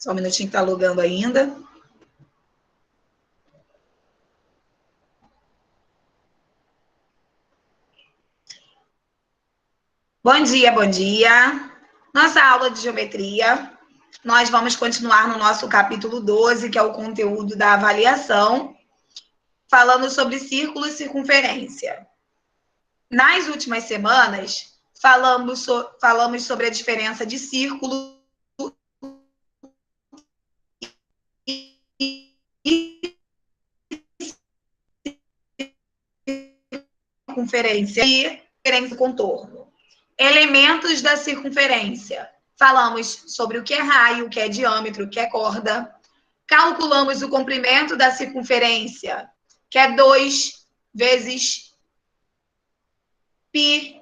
Só um minutinho que está logando ainda. Bom dia, bom dia. Nossa aula de geometria. Nós vamos continuar no nosso capítulo 12, que é o conteúdo da avaliação, falando sobre círculo e circunferência. Nas últimas semanas, falamos sobre a diferença de círculo e circunferência e circunferência e contorno. Elementos da circunferência. Falamos sobre o que é raio, o que é diâmetro, o que é corda. Calculamos o comprimento da circunferência, que é 2 vezes π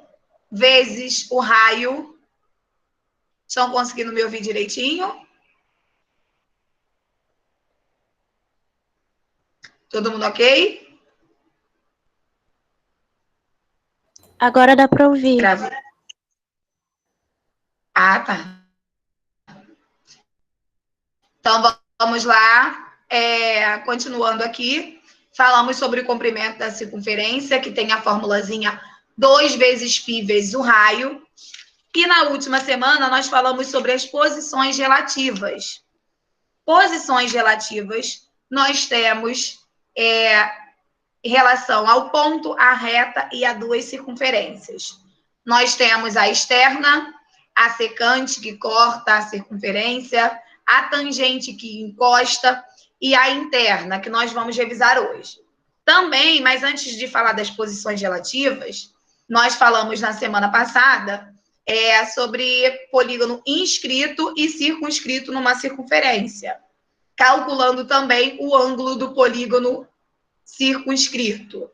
vezes o raio. Estão conseguindo me ouvir direitinho? Todo mundo ok? Agora dá para ouvir. Ah, tá. Então, vamos lá. Continuando aqui, falamos sobre o comprimento da circunferência, que tem a formulazinha 2 vezes π vezes o raio. E na última semana, nós falamos sobre as posições relativas. Posições relativas, nós temos em relação ao ponto, à reta e a duas circunferências. Nós temos a externa, a secante, que corta a circunferência, a tangente, que encosta, e a interna, que nós vamos revisar hoje. Também, mas antes de falar das posições relativas, nós falamos na semana passada sobre polígono inscrito e circunscrito numa circunferência, calculando também o ângulo do polígono circunscrito,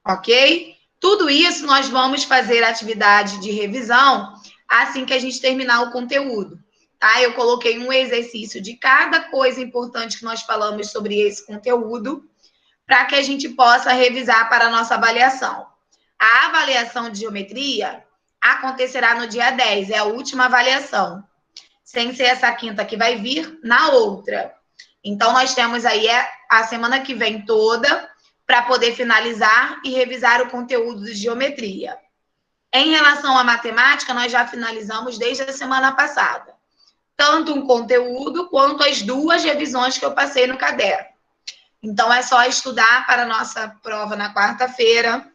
ok? Tudo isso nós vamos fazer atividade de revisão assim que a gente terminar o conteúdo, tá? Eu coloquei um exercício de cada coisa importante que nós falamos sobre esse conteúdo, para que a gente possa revisar para a nossa avaliação. A avaliação de geometria acontecerá no dia 10, é a última avaliação, sem ser essa quinta que vai vir, na outra. Então, nós temos aí a semana que vem toda para poder finalizar e revisar o conteúdo de geometria. Em relação à matemática, nós já finalizamos desde a semana passada, tanto um conteúdo quanto as 2 revisões que eu passei no caderno. Então, é só estudar para a nossa prova na quarta-feira.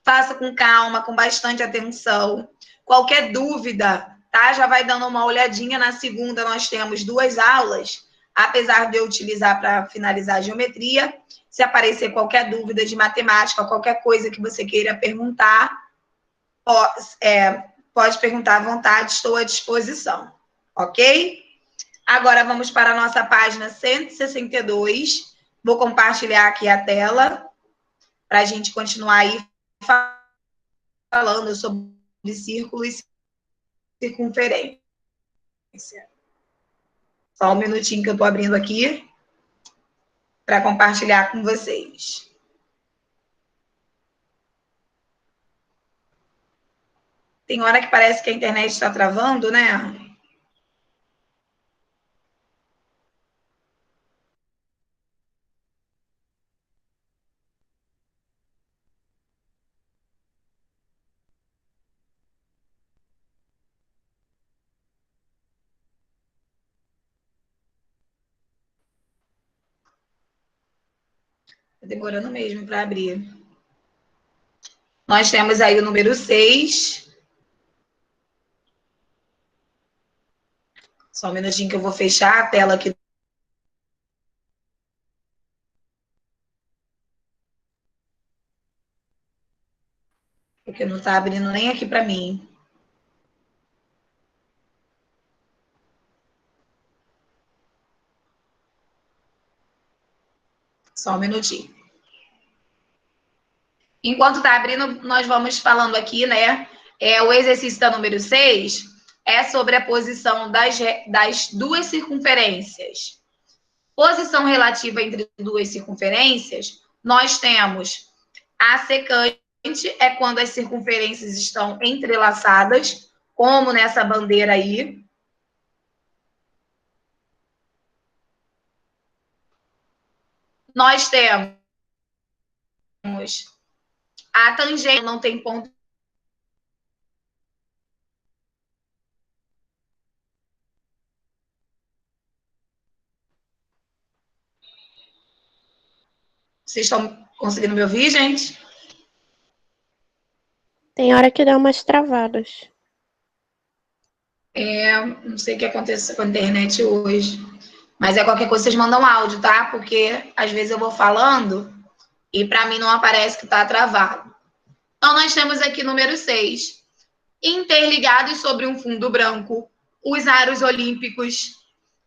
Faça com calma, com bastante atenção. Qualquer dúvida, tá? Já vai dando uma olhadinha. Na segunda, nós temos 2 aulas, apesar de eu utilizar para finalizar a geometria. Se aparecer qualquer dúvida de matemática, qualquer coisa que você queira perguntar, pode perguntar à vontade, estou à disposição, ok? Agora, vamos para a nossa página 162. Vou compartilhar aqui a tela para a gente continuar aí falando sobre círculo e circunferência. Só um minutinho que eu estou abrindo aqui para compartilhar com vocês. Tem hora que parece que a internet está travando, né? Está demorando mesmo para abrir. Nós temos aí o número 6. Só um minutinho que eu vou fechar a tela aqui. Porque não está abrindo nem aqui para mim. Só um minutinho. Enquanto está abrindo, nós vamos falando aqui, né? O exercício da número 6 é sobre a posição das 2 circunferências. Posição relativa entre 2 circunferências, nós temos a secante, é quando as circunferências estão entrelaçadas, como nessa bandeira aí. Nós temos a tangente, não tem ponto. Vocês estão conseguindo me ouvir, gente? Tem hora que dá umas travadas. Não sei o que aconteceu com a internet hoje. Mas é qualquer coisa, vocês mandam áudio, tá? Porque às vezes eu vou falando e para mim não aparece que está travado. Então, nós temos aqui número 6. Interligados sobre um fundo branco, os aros olímpicos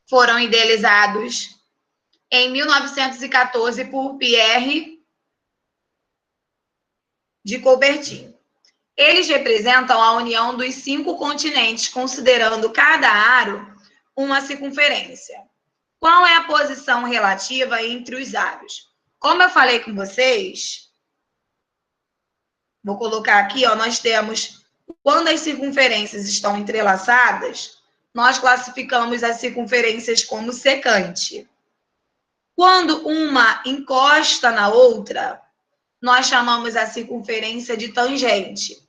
foram idealizados em 1914 por Pierre de Coubertin. Eles representam a união dos 5 continentes, considerando cada aro uma circunferência. Qual é a posição relativa entre os aros? Como eu falei com vocês, vou colocar aqui, ó, nós temos, quando as circunferências estão entrelaçadas, nós classificamos as circunferências como secante. Quando uma encosta na outra, nós chamamos a circunferência de tangente.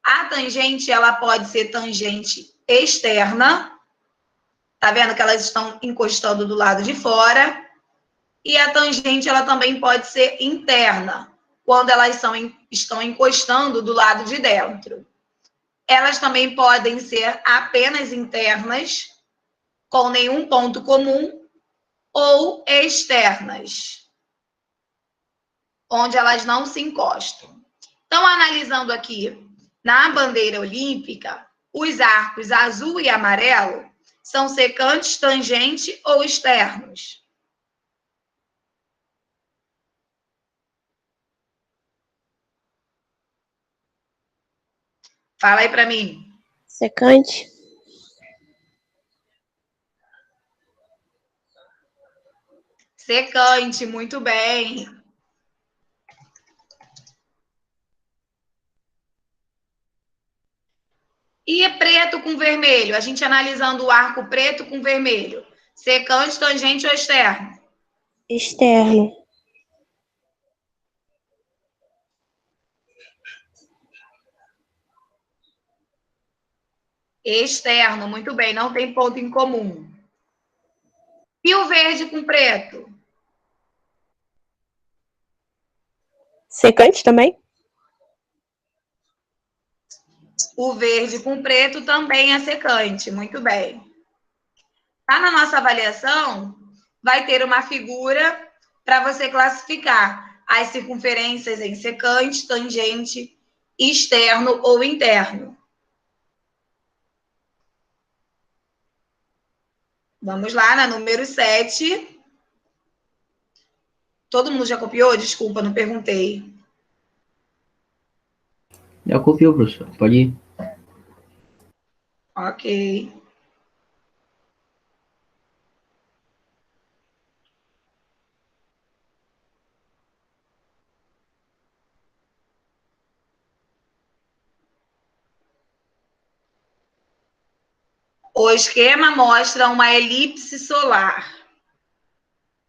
A tangente, ela pode ser tangente externa, tá vendo que elas estão encostando do lado de fora, e a tangente, ela também pode ser interna, quando elas estão encostando do lado de dentro. Elas também podem ser apenas internas, com nenhum ponto comum, ou externas, onde elas não se encostam. Então, analisando aqui na bandeira olímpica, os arcos azul e amarelo são secantes, tangente ou externos? Fala aí para mim. Secante? Secante, muito bem. E preto com vermelho? A gente analisando o arco preto com vermelho. Secante, tangente ou externo? Externo. Externo, muito bem, não tem ponto em comum. E o verde com preto? Secante também? O verde com preto também é secante, muito bem. Tá na nossa avaliação, vai ter uma figura para você classificar as circunferências em secante, tangente, externo ou interno. Vamos lá, na número 7. Todo mundo já copiou? Desculpa, não perguntei. Já copiou, professor. Pode ir. Ok. O esquema mostra uma elipse solar.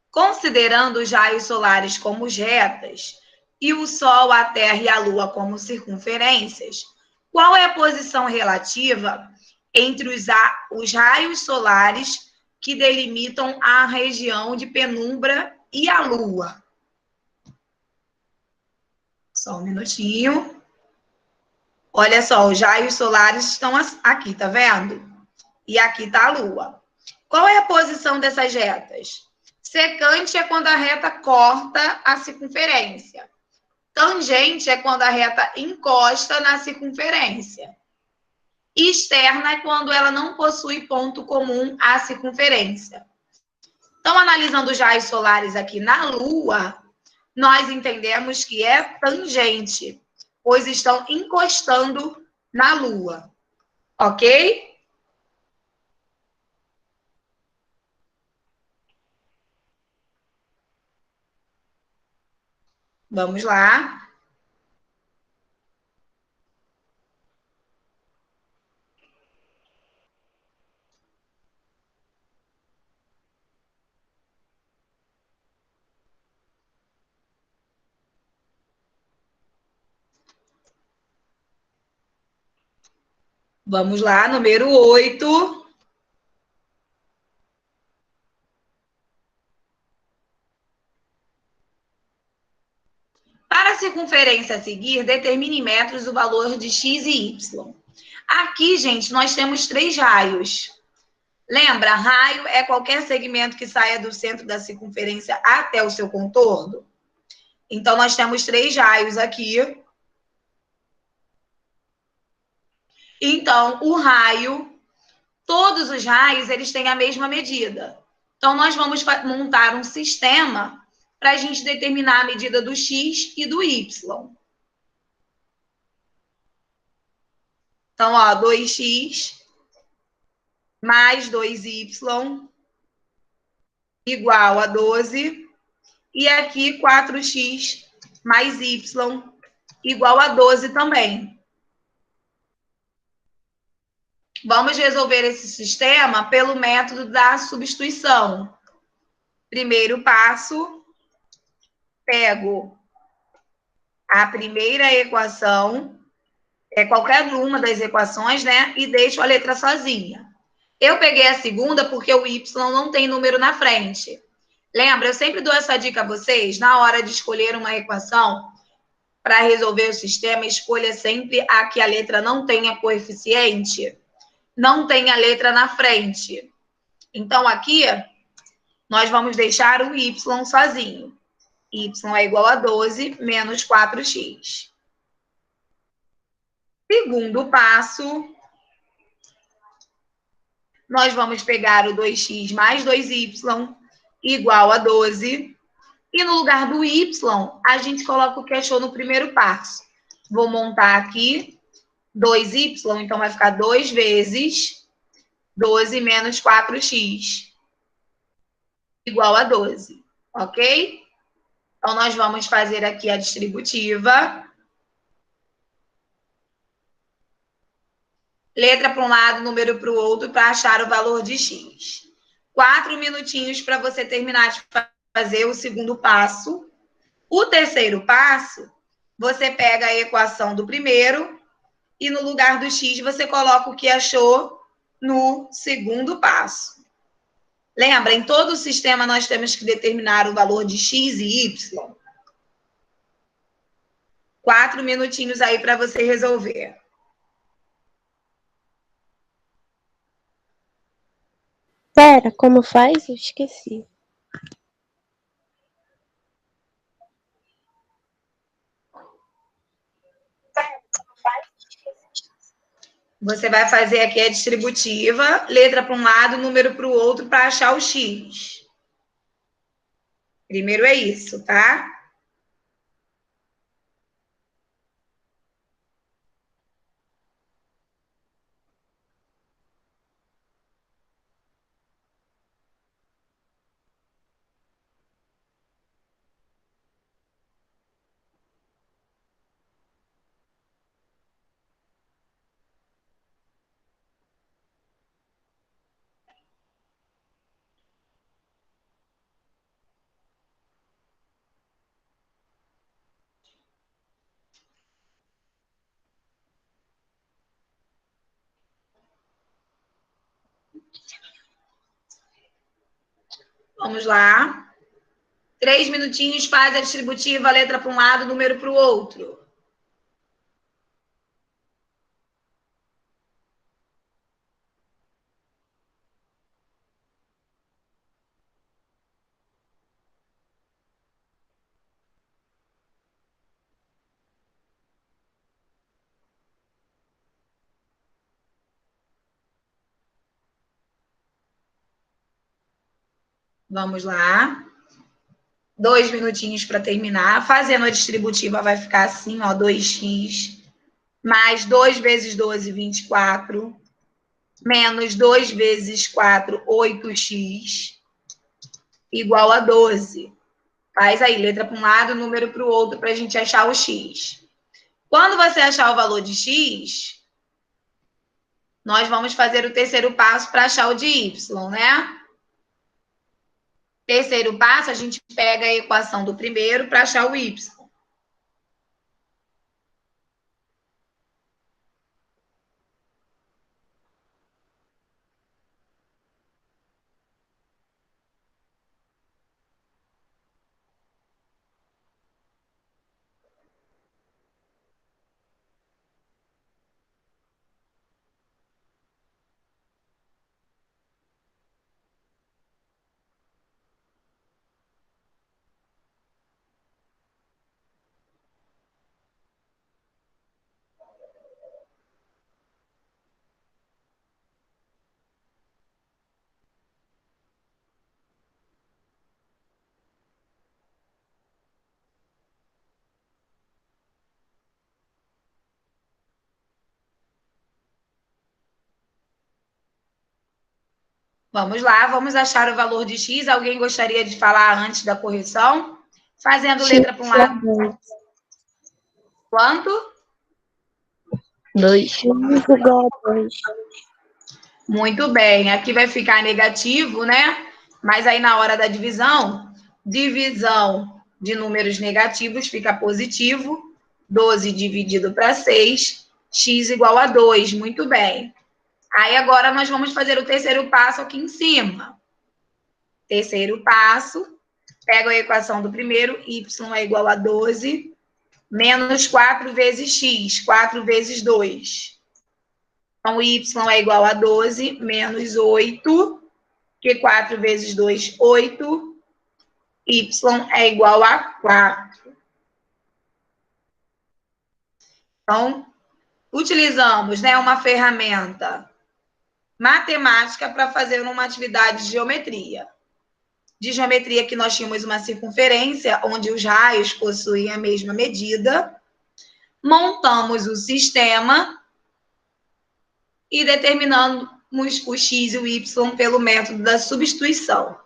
Considerando os raios solares como retas e o Sol, a Terra e a Lua como circunferências, qual é a posição relativa entre os raios solares que delimitam a região de penumbra e a Lua? Só um minutinho. Olha só, os raios solares estão aqui, tá vendo? E aqui está a Lua. Qual é a posição dessas retas? Secante é quando a reta corta a circunferência. Tangente é quando a reta encosta na circunferência. Externa é quando ela não possui ponto comum à circunferência. Então, analisando os raios solares aqui na Lua, nós entendemos que é tangente, pois estão encostando na Lua. Ok? Vamos lá. Vamos lá, número 8. Para a circunferência a seguir, determine em metros o valor de x e y. Aqui, gente, nós temos 3 raios. Lembra, raio é qualquer segmento que saia do centro da circunferência até o seu contorno. Então, nós temos 3 raios aqui. Então, o raio, todos os raios, eles têm a mesma medida. Então, nós vamos montar um sistema para a gente determinar a medida do x e do y. Então, ó, 2x mais 2y igual a 12. E aqui, 4x mais y igual a 12 também. Vamos resolver esse sistema pelo método da substituição. Primeiro passo, pego a primeira equação, qualquer uma das equações, né? E deixo a letra sozinha. Eu peguei a segunda porque o y não tem número na frente. Lembra, eu sempre dou essa dica a vocês, na hora de escolher uma equação, para resolver o sistema, escolha sempre a que a letra não tenha coeficiente, não tenha letra na frente. Então, aqui, nós vamos deixar o y sozinho. Y é igual a 12 menos 4x. Segundo passo, nós vamos pegar o 2x mais 2y igual a 12. E no lugar do y, a gente coloca o que achou no primeiro passo. Vou montar aqui 2y, então vai ficar 2 vezes 12 menos 4x igual a 12, ok? Então, nós vamos fazer aqui a distributiva. Letra para um lado, número para o outro, para achar o valor de x. 4 minutinhos para você terminar de fazer o segundo passo. O terceiro passo, você pega a equação do primeiro e no lugar do x você coloca o que achou no segundo passo. Lembra, em todo o sistema nós temos que determinar o valor de x e y. 4 minutinhos aí para você resolver. Pera, como faz? Eu esqueci. Você vai fazer aqui a distributiva, letra para um lado, número para o outro, para achar o x. Primeiro é isso, tá? Vamos lá. 3 minutinhos, faz a distributiva, letra para um lado, número para o outro. Vamos lá. 2 minutinhos para terminar. Fazendo a distributiva vai ficar assim, ó, 2x mais 2 vezes 12, 24, menos 2 vezes 4, 8x, igual a 12. Faz aí, letra para um lado, número para o outro, para a gente achar o x. Quando você achar o valor de x, nós vamos fazer o terceiro passo para achar o de y, né? Terceiro passo, a gente pega a equação do primeiro para achar o y. Vamos lá, vamos achar o valor de x. Alguém gostaria de falar antes da correção? Fazendo letra para um lado. Quanto? 2. X igual a 2. Muito bem. Aqui vai ficar negativo, né? Mas aí na hora da divisão, divisão de números negativos fica positivo. 12 dividido para 6, x igual a 2. Muito bem. Aí agora nós vamos fazer o terceiro passo aqui em cima. Terceiro passo, pego a equação do primeiro, y é igual a 12, menos 4 vezes x, 4 vezes 2. Então, y é igual a 12, menos 8, que 4 vezes 2, 8. Y é igual a 4. Então, utilizamos, né, uma ferramenta matemática para fazer uma atividade de geometria. De geometria que nós tínhamos uma circunferência onde os raios possuem a mesma medida. Montamos o sistema e determinamos o x e o y pelo método da substituição.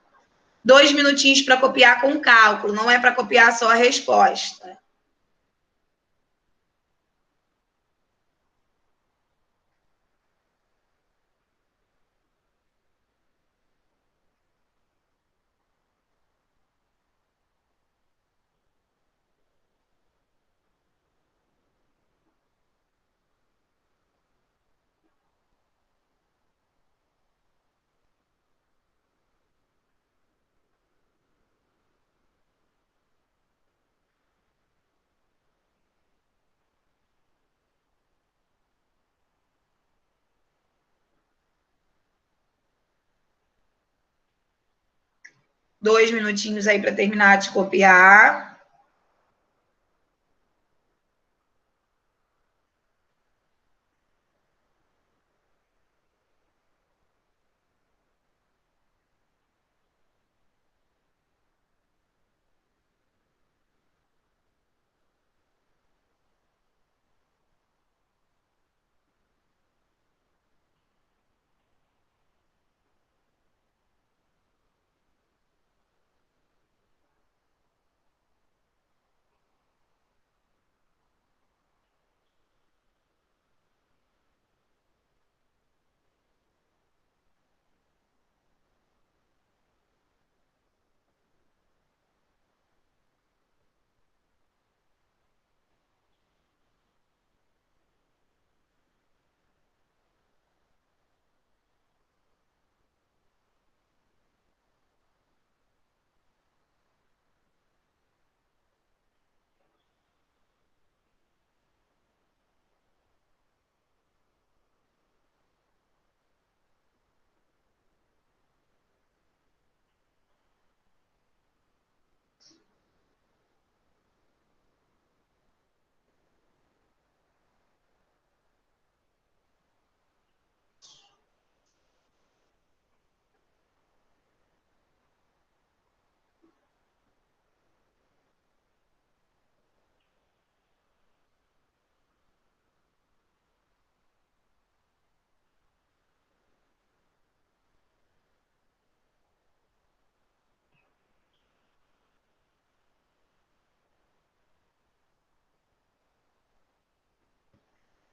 2 minutinhos para copiar com cálculo, não é para copiar só a resposta. Dois minutinhos aí para terminar de copiar.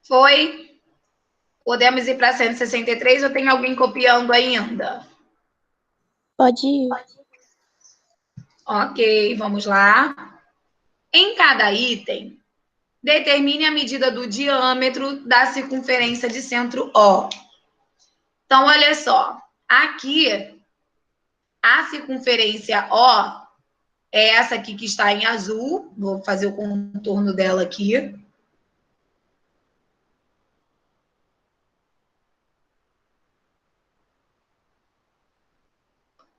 Foi? Podemos ir para 163 ou tem alguém copiando ainda? Pode ir. Ok, vamos lá. Em cada item, determine a medida do diâmetro da circunferência de centro O. Então, olha só. Aqui, a circunferência O é essa aqui que está em azul. Vou fazer o contorno dela aqui.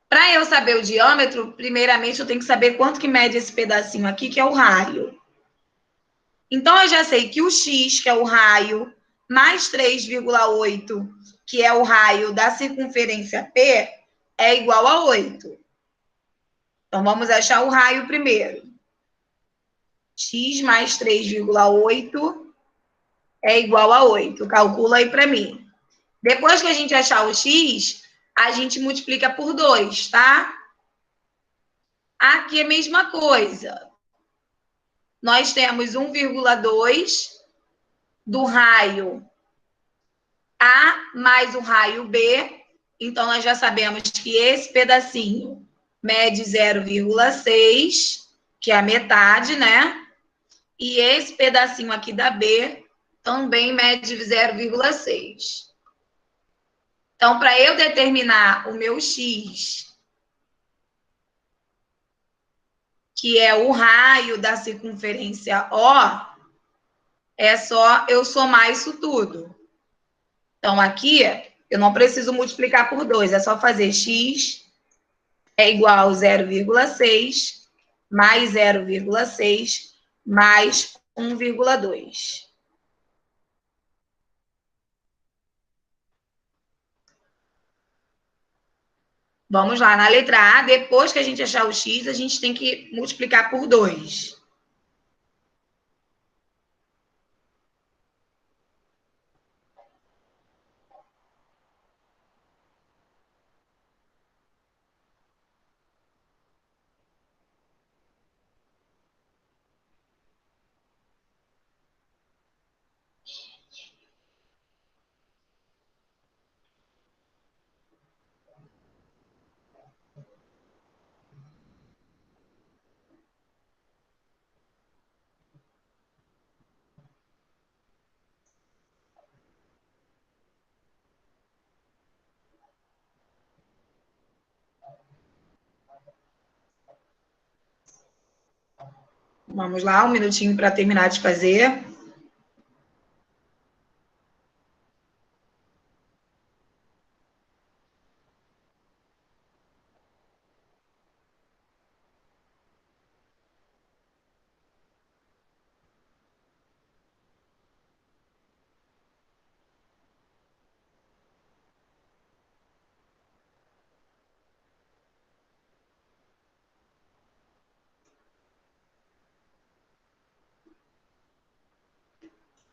Para eu saber o diâmetro, primeiramente eu tenho que saber quanto que mede esse pedacinho aqui, que é o raio. Então, eu já sei que o x, que é o raio, mais 3,8, que é o raio da circunferência P, é igual a 8. Então, vamos achar o raio primeiro. X mais 3,8 é igual a 8. Calcula aí para mim. Depois que a gente achar o x, a gente multiplica por 2, tá? Aqui é a mesma coisa. Nós temos 1,2 do raio A mais o raio B. Então, nós já sabemos que esse pedacinho mede 0,6, que é a metade, né? E esse pedacinho aqui da B também mede 0,6. Então, para eu determinar o meu X, que é o raio da circunferência O, é só eu somar isso tudo. Então, aqui, eu não preciso multiplicar por 2, é só fazer X é igual a 0,6 mais 0,6 mais 1,2. Vamos lá, na letra A, depois que a gente achar o X, a gente tem que multiplicar por 2. Vamos lá, um minutinho para terminar de fazer.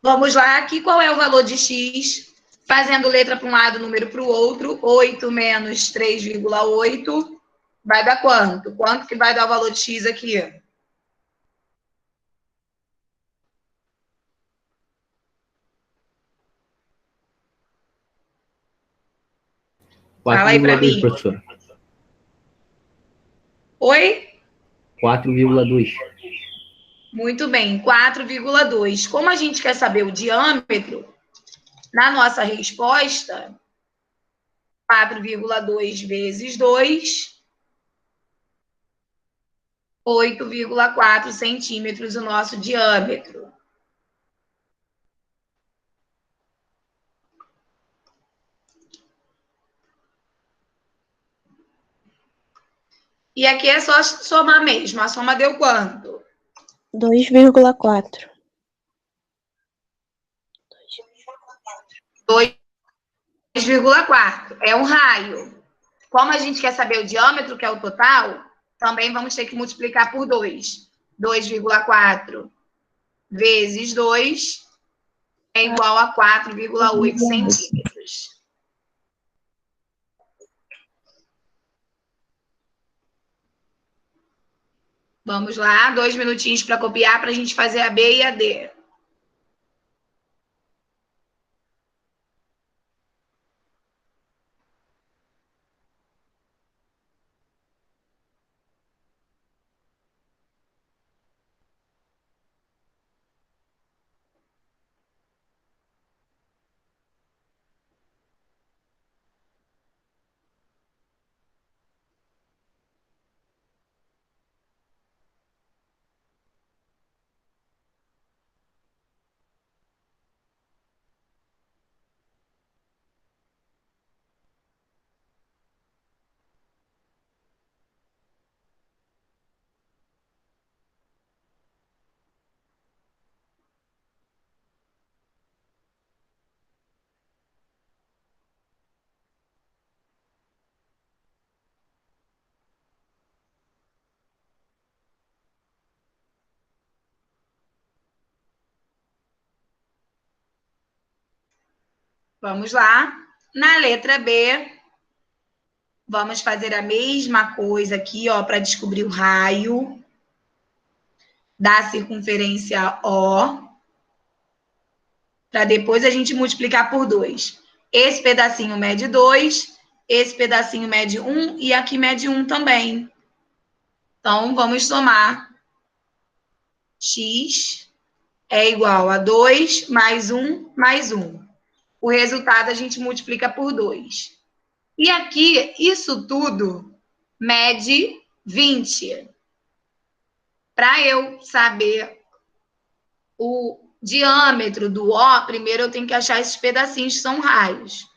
Vamos lá, aqui qual é o valor de X? Fazendo letra para um lado, número para o outro. 8 menos 3,8 vai dar quanto? Quanto que vai dar o valor de X aqui? 4,2, Fala aí para mim. professor. Oi? 4,2. Muito bem, 4,2. Como a gente quer saber o diâmetro, na nossa resposta, 4,2 vezes 2, 8,4 centímetros o nosso diâmetro. E aqui é só somar mesmo. A soma deu quanto? 2,4. 2,4. É um raio. Como a gente quer saber o diâmetro, que é o total, também vamos ter que multiplicar por 2. 2,4 vezes 2 é igual a 4,8 centímetros. Vamos lá, 2 minutinhos para copiar para a gente fazer a B e a D. Vamos lá. Na letra B, Vamos fazer a mesma coisa aqui, ó, para descobrir o raio da circunferência O, para depois a gente multiplicar por 2. Esse pedacinho mede 2, esse pedacinho mede 1 e aqui mede 1 também. Então, vamos somar. X é igual a 2 mais 1 mais 1. O resultado a gente multiplica por 2. E aqui, isso tudo mede 20. Para eu saber o diâmetro do O, primeiro eu tenho que achar esses pedacinhos que são raios.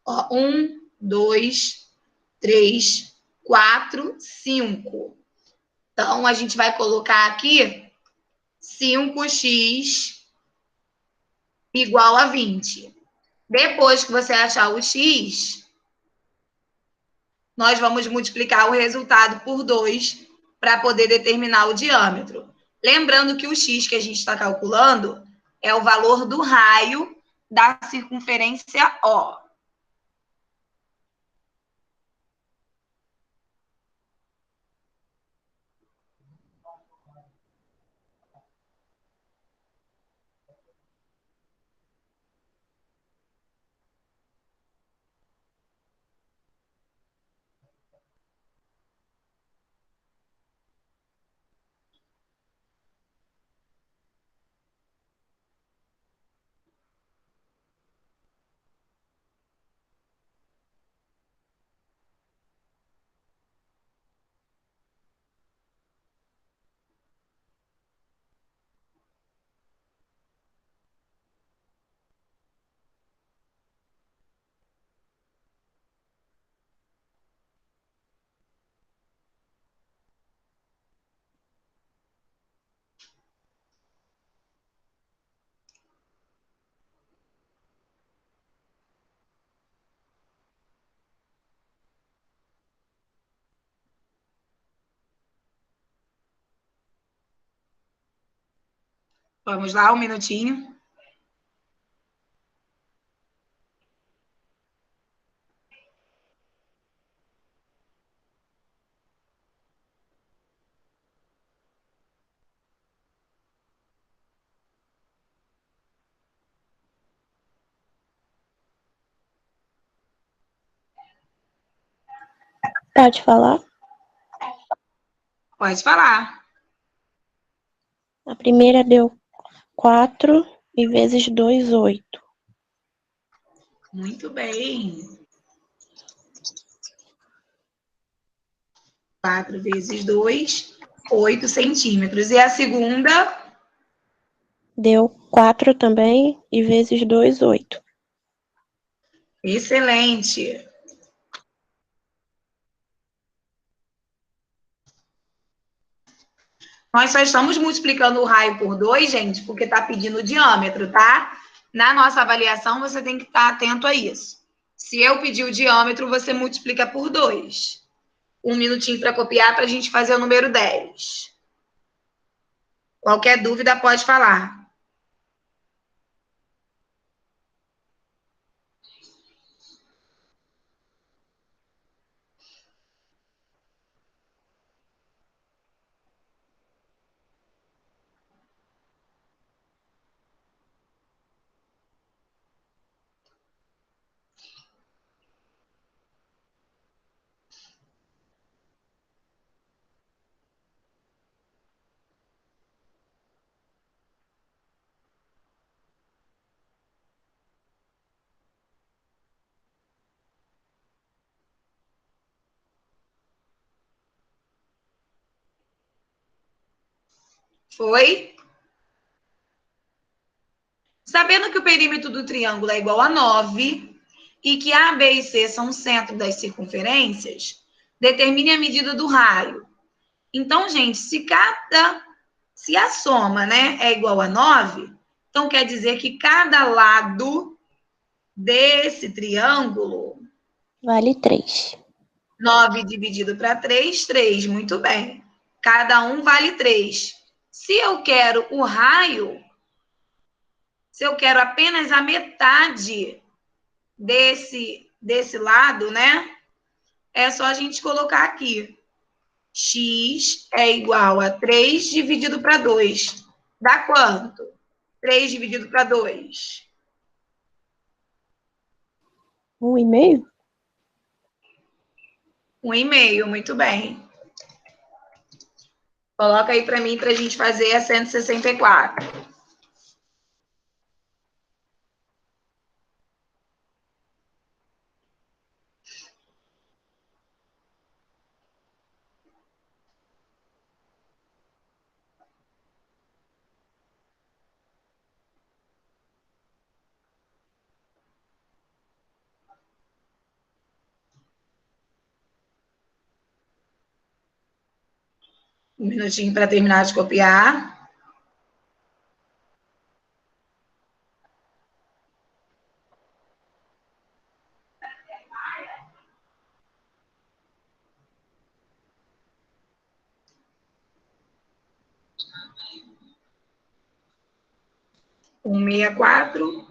Ó, 1, 2, 3, 4, 5. Então, a gente vai colocar aqui 5x igual a 20. Depois que você achar o x, nós vamos multiplicar o resultado por 2 para poder determinar o diâmetro. Lembrando que o x que a gente está calculando é o valor do raio da circunferência O. Vamos lá, um minutinho. Pode falar? Pode falar. A primeira deu 4 e vezes 2, 8. Muito bem. 4 vezes 2, 8 centímetros. E a segunda? Deu 4 também e vezes 2, 8. Excelente. Nós só estamos multiplicando o raio por 2, gente, porque está pedindo o diâmetro, tá? Na nossa avaliação, você tem que estar atento a isso. Se eu pedir o diâmetro, você multiplica por 2. Um minutinho para copiar para a gente fazer o número 10. Qualquer dúvida, pode falar. Foi? Sabendo que o perímetro do triângulo é igual a 9 e que A, B e C são o centro das circunferências, determine a medida do raio. Então, gente, se a soma, né, é igual a 9, então quer dizer que cada lado desse triângulo... Vale 3. 9 dividido para 3, 3. Muito bem. Cada um vale 3. Se eu quero o raio, se eu quero apenas a metade desse lado, né? é só a gente colocar aqui. X é igual a 3 dividido para 2. Dá quanto? 3 dividido para 2. 1,5? 1,5, muito bem. Coloca aí para mim para a gente fazer a 164. Um minutinho para terminar de copiar. Um 64.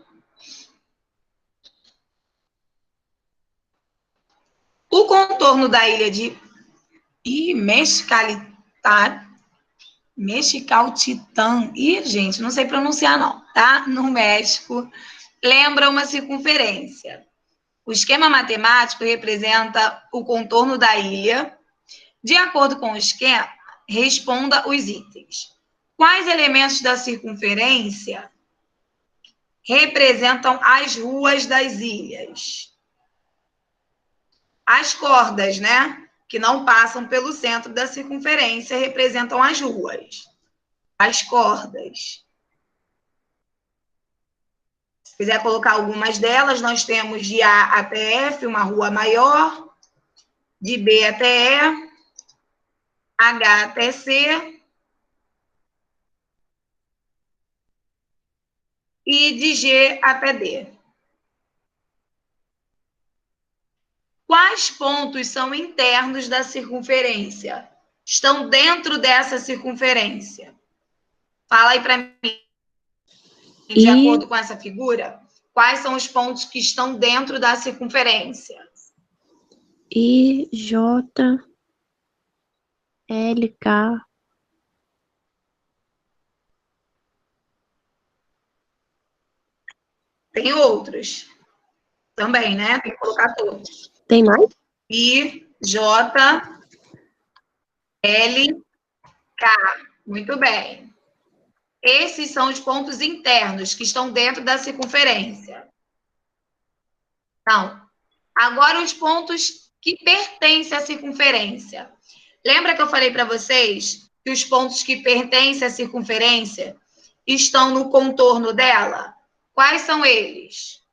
O contorno da ilha de Mexicaltitã, gente, não sei pronunciar não, tá? No México, lembra uma circunferência. O esquema matemático representa o contorno da ilha. De acordo com o esquema, responda os itens. Quais elementos da circunferência representam as ruas das ilhas? As cordas, né? Que não passam pelo centro da circunferência representam as ruas. As cordas. Se quiser colocar algumas delas, nós temos de A até F, uma rua maior, de B até E, H até C e de G até D. Quais pontos são internos da circunferência? Estão dentro dessa circunferência. Fala aí para mim, de acordo com essa figura, quais são os pontos que estão dentro da circunferência? I, J, L, K. Tem outros também, né? Tem que colocar todos. Tem mais? I, J, L, K. Muito bem. Esses são os pontos internos que estão dentro da circunferência. Então, agora os pontos que pertencem à circunferência. Lembra que eu falei para vocês que os pontos que pertencem à circunferência estão no contorno dela? Quais são eles?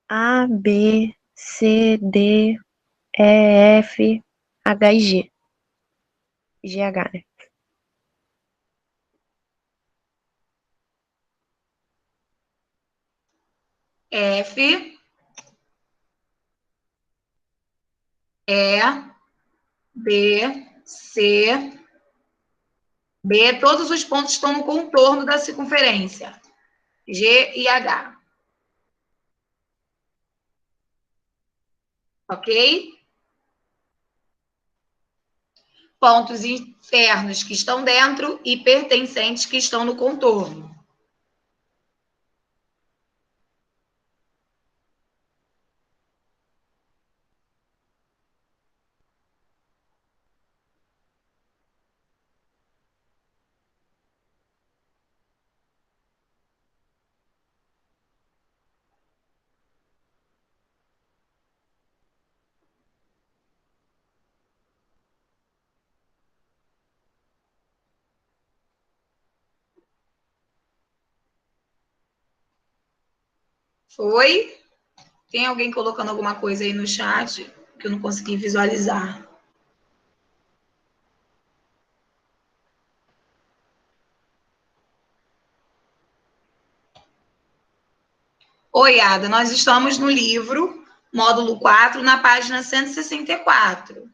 A, B, C, D, E, F, H e G. GH, né? F, E, B, C, B. Todos os pontos estão no contorno da circunferência. G e H. Ok? Pontos internos que estão dentro e pertencentes que estão no contorno. Foi? Tem alguém colocando alguma coisa aí no chat que eu não consegui visualizar? Oi, Ada, nós estamos no livro, módulo 4, na página 164.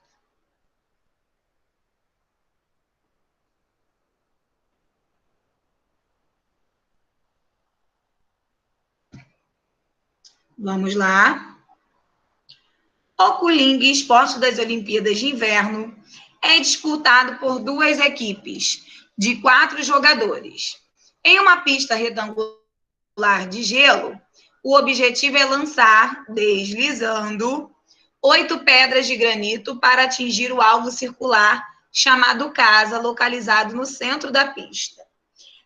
Vamos lá. O Kuling, esporte das Olimpíadas de Inverno, é disputado por duas equipes de 4 jogadores. Em uma pista retangular de gelo, o objetivo é lançar, deslizando, 8 pedras de granito para atingir o alvo circular chamado casa, localizado no centro da pista.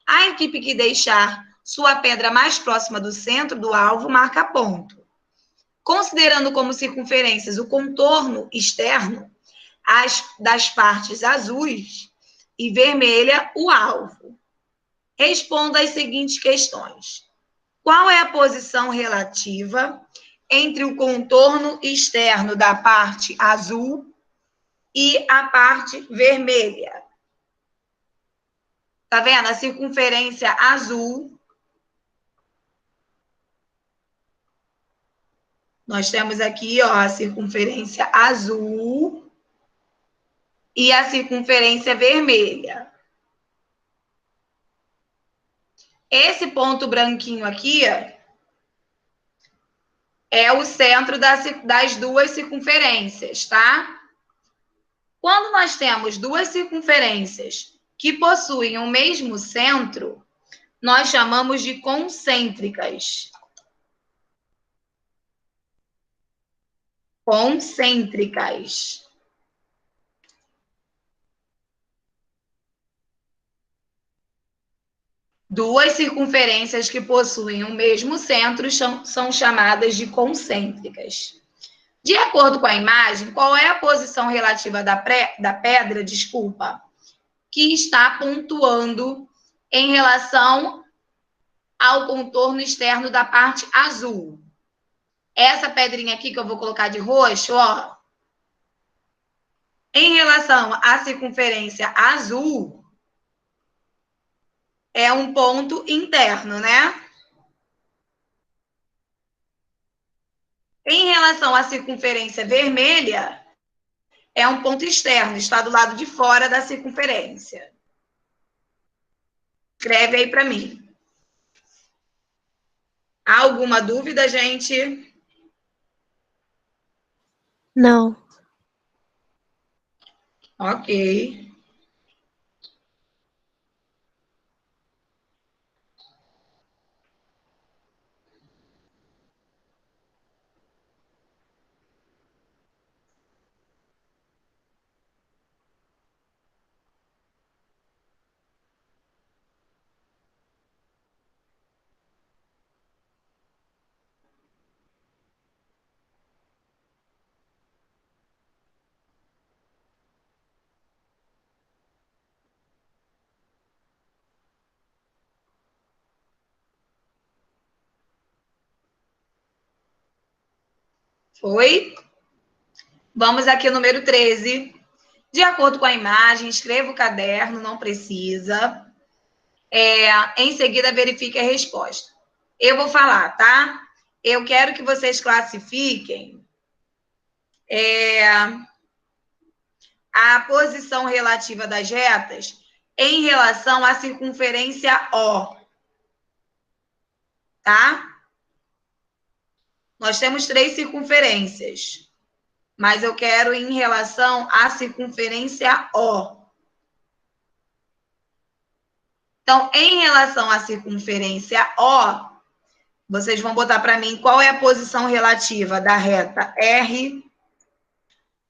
A equipe que deixar sua pedra mais próxima do centro do alvo marca ponto. Considerando como circunferências o contorno externo das partes azuis e vermelha, o alvo. Responda as seguintes questões. Qual é a posição relativa entre o contorno externo da parte azul e a parte vermelha? Tá vendo? A circunferência azul. Nós temos aqui, ó, a circunferência azul e a circunferência vermelha. Esse ponto branquinho aqui é o centro das duas circunferências, tá? Quando nós temos duas circunferências que possuem o mesmo centro, nós chamamos de concêntricas. Concêntricas. Duas circunferências que possuem o mesmo centro são chamadas de concêntricas. De acordo com a imagem, qual é a posição relativa da pedra, que está pontuando em relação ao contorno externo da parte azul? Essa pedrinha aqui que eu vou colocar de roxo, ó, em relação à circunferência azul, é um ponto interno, né? Em relação à circunferência vermelha, é um ponto externo, está do lado de fora da circunferência. Escreve aí para mim. Há alguma dúvida, gente? Não. Ok. Foi? Vamos aqui ao número 13. De acordo com a imagem, escreva o caderno, não precisa. Em seguida, verifique a resposta. Eu vou falar, tá? Eu quero que vocês classifiquem a posição relativa das retas em relação à circunferência O. Tá? Nós temos 3 circunferências, mas eu quero em relação à circunferência O. Então, em relação à circunferência O, vocês vão botar para mim qual é a posição relativa da reta R,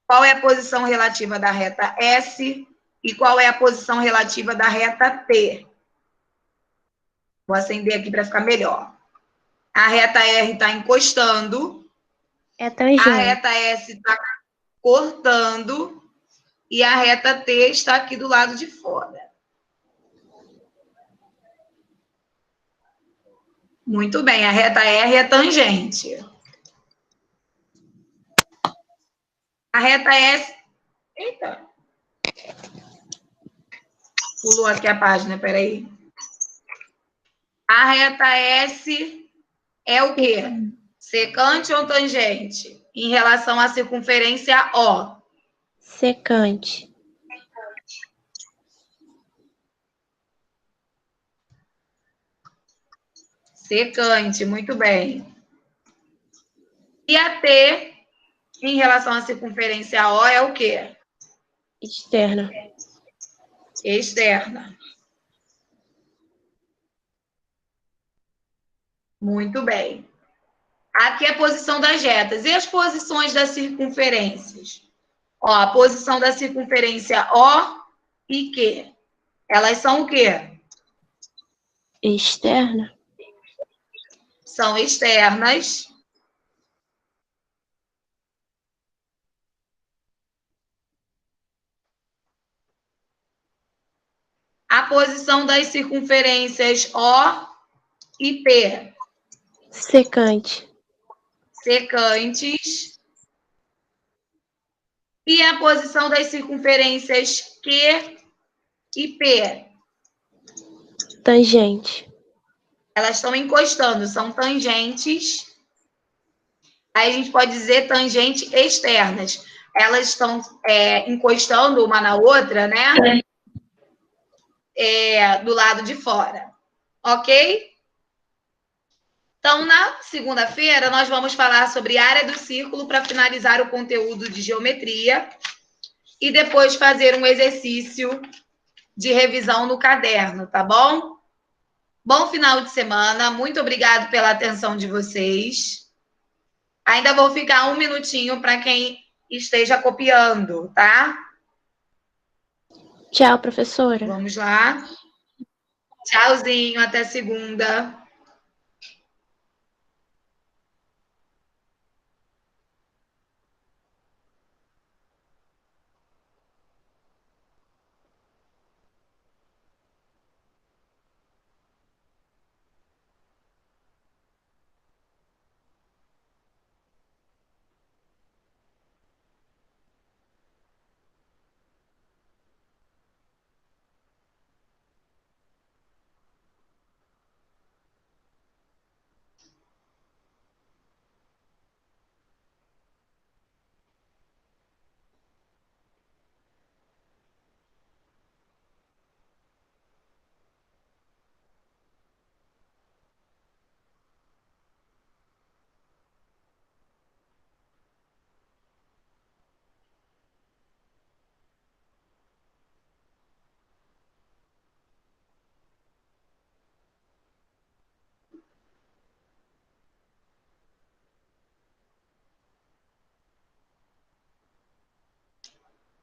qual é a posição relativa da reta S e qual é a posição relativa da reta T. Vou acender aqui para ficar melhor. A reta R está encostando, É tangente. a reta S está cortando e a reta T está aqui do lado de fora. Muito bem, a reta R é tangente. A reta S... Eita! Pulou aqui a página, peraí. A reta S é o quê? Secante ou tangente? Em relação à circunferência O. Secante. Secante, muito bem. E a T Em relação à circunferência O, é o quê? Externa. Externa. Muito bem. Aqui é a posição das retas. E as posições das circunferências? Ó, a posição da circunferência O e Q. Elas são o quê? Externa. São externas. A posição das circunferências O e P. Secante. Secantes. E a posição das circunferências Q e P. Tangente. Elas estão encostando, são tangentes. Aí a gente pode dizer tangentes externas. Elas estão encostando uma na outra, né? Do lado de fora. Ok? Então, na segunda-feira, nós vamos falar sobre área do círculo para finalizar o conteúdo de geometria e depois fazer um exercício de revisão no caderno, tá bom? Bom final de semana, muito obrigado pela atenção de vocês. Ainda vou ficar um minutinho para quem esteja copiando, tá? Tchau, professora. Vamos lá. Tchauzinho, até segunda.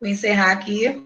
Vou encerrar aqui.